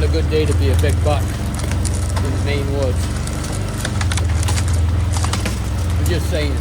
not a good day to be a big buck in the Maine woods. I'm just saying.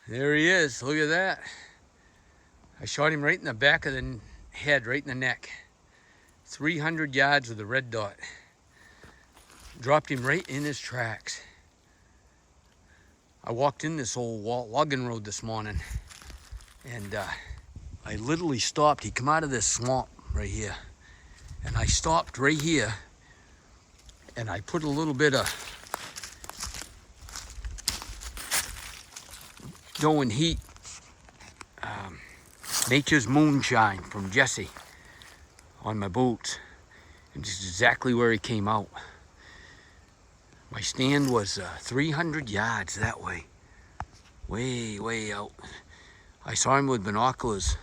There he is, look at that. I shot him right in the back of the head, right in the neck. 300 yards with a red dot. Dropped him right in his tracks. I walked in this old logging road this morning and I literally stopped. He come out of this swamp right here. And I stopped right here and I put a little bit of going heat, Nature's Moonshine from Jesse on my boots, and just exactly where he came out. My stand was 300 yards that way, way out. I saw him with binoculars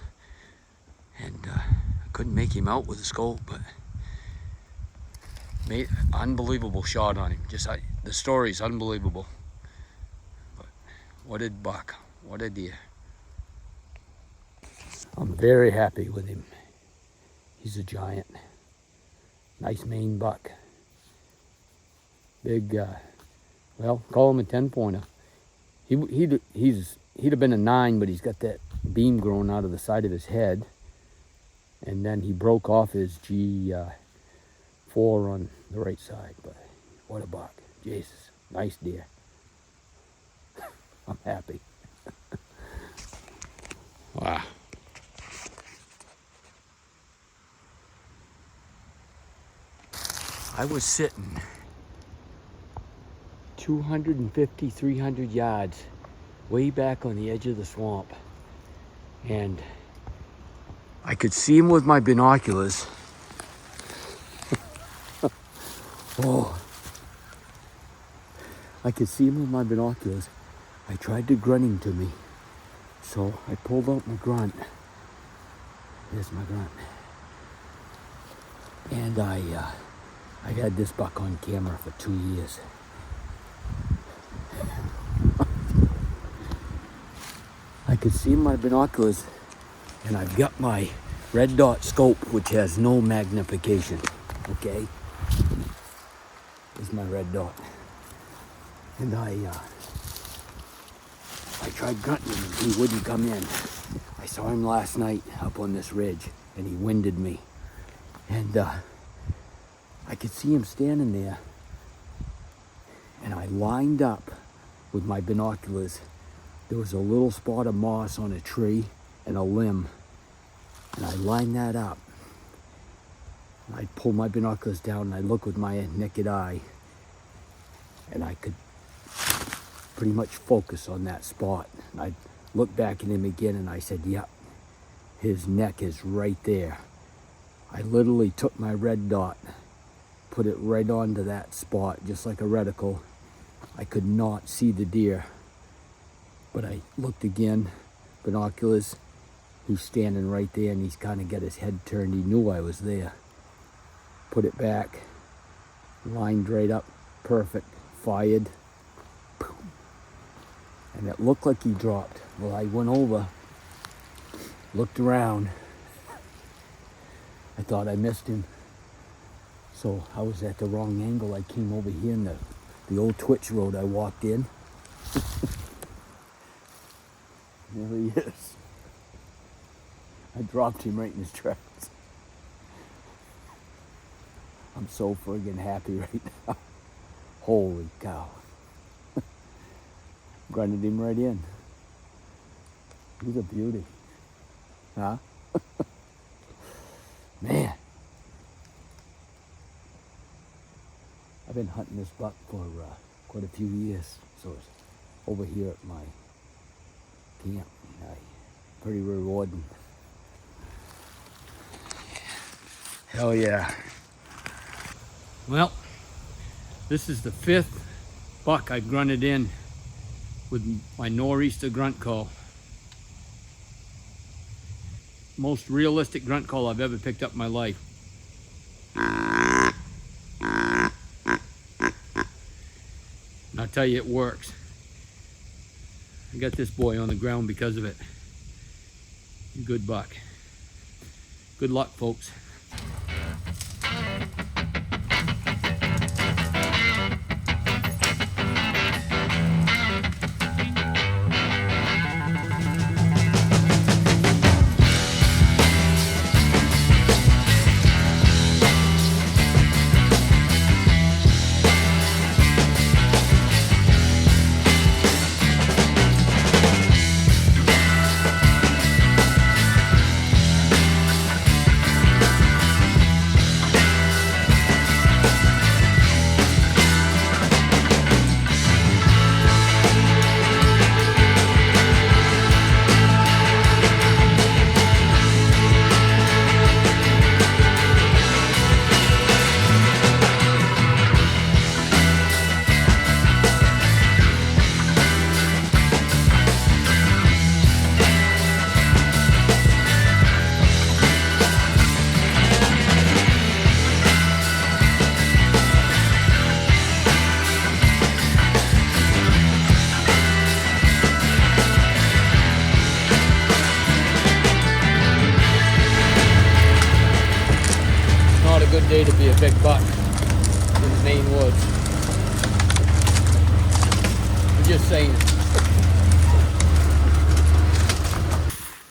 and I couldn't make him out with a scope, but made unbelievable shot on him. Just the story's unbelievable. But what a buck, what a deer. I'm very happy with him. He's a giant. Nice Maine buck. Big, well, call him a 10-pointer. He'd have been a 9, but he's got that beam growing out of the side of his head. And then he broke off his G4 on the right side. But what a buck. Jesus, nice deer. I'm happy. Wow. I was sitting 250, 300 yards way back on the edge of the swamp, and I could see him with my binoculars. Oh, I could see him with my binoculars. I tried to grunt him to me, so I pulled out my grunt. Here's my grunt. And I had this buck on camera for 2 years. I could see my binoculars, and I've got my red dot scope, which has no magnification, okay? Here's my red dot. And I tried grunting him, and he wouldn't come in. I saw him last night up on this ridge, and he winded me. And I could see him standing there, and I lined up with my binoculars. There was a little spot of moss on a tree and a limb, and I lined that up. I pulled my binoculars down, and I looked with my naked eye, and I could pretty much focus on that spot. And I looked back at him again, and I said, yep, his neck is right there. I literally took my red dot, put it right onto that spot, just like a reticle. I could not see the deer, but I looked again, binoculars, he's standing right there, and he's kind of got his head turned. He knew I was there. Put it back, lined right up, perfect, fired, boom. And it looked like he dropped. Well, I went over, looked around. I thought I missed him. So I was at the wrong angle. I came over here in the old Twitch road I walked in. There he is. I dropped him right in his tracks. I'm so friggin' happy right now. Holy cow. Grunted him right in. He's a beauty. Huh? Man. I've been hunting this buck for quite a few years. So it's over here at my camp. Pretty rewarding. Hell yeah. Well, this is the 5th buck I grunted in with my nor'easter grunt call. Most realistic grunt call I've ever picked up in my life. And I'll tell you, it works. I got this boy on the ground because of it. Good buck. Good luck, folks. Good day to be a big buck in the Maine woods. I'm just saying.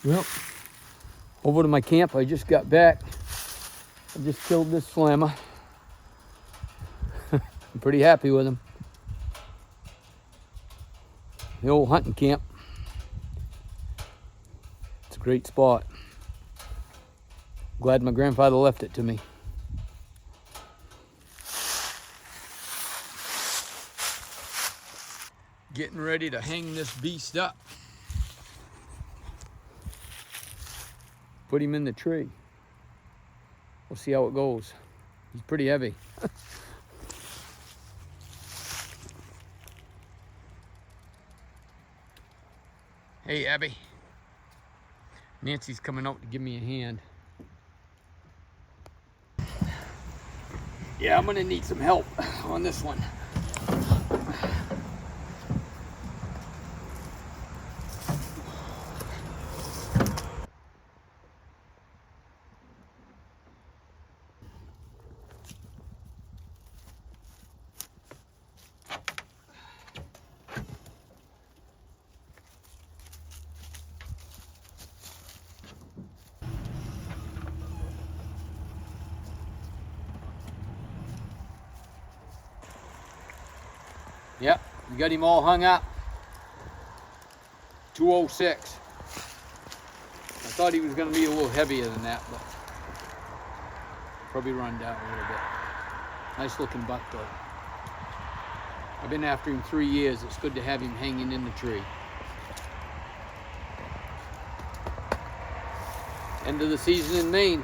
Well, over to my camp. I just got back. I just killed this slammer. I'm pretty happy with him. The old hunting camp. It's Great spot. Glad my grandfather left it to me. Getting ready to hang this beast up. Put him in the tree. We'll see how it goes. He's pretty heavy. Hey, Abby. Nancy's coming out to give me a hand. Yeah, I'm gonna need some help on this one. Yep, we got him all hung up. 206. I thought he was going to be a little heavier than that, but probably run down a little bit. Nice looking buck though. I've been after him 3 years. It's good to have him hanging in the tree. End of the season in Maine.